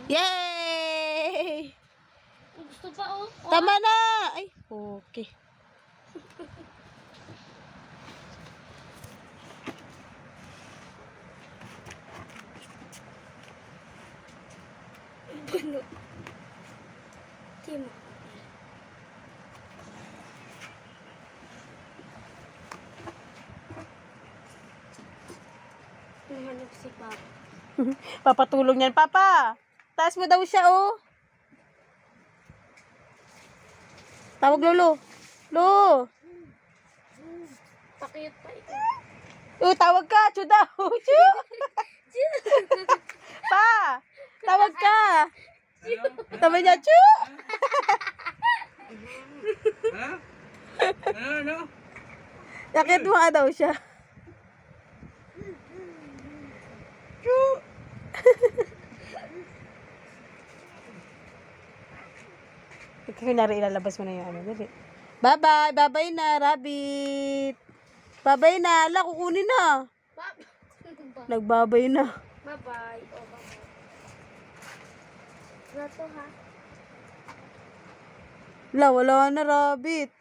Yay! Gusto pa oh. Tama na! Ay, okay. Buno. Tim. Nahanap si Papa. Papatulong yan, Papa. Taas mo daw siya, oh. Tawag Lolo. Lo. Pakiyot pa ito. Oh, tawag ka. Chu daw. Chu. Pa. Tawag ka. Tawag niya, Chu. Ano? Yakit mo nga daw siya. Chu. Kunyari, ilalabas mo na yung ano. Dali. Bye-bye. Bye-bye na, rabbit. Bye-bye na. Ala, kukunin na. Nagbabay na. Bye-bye. Oh, bye-bye. Rato ha. Wala na, rabbit.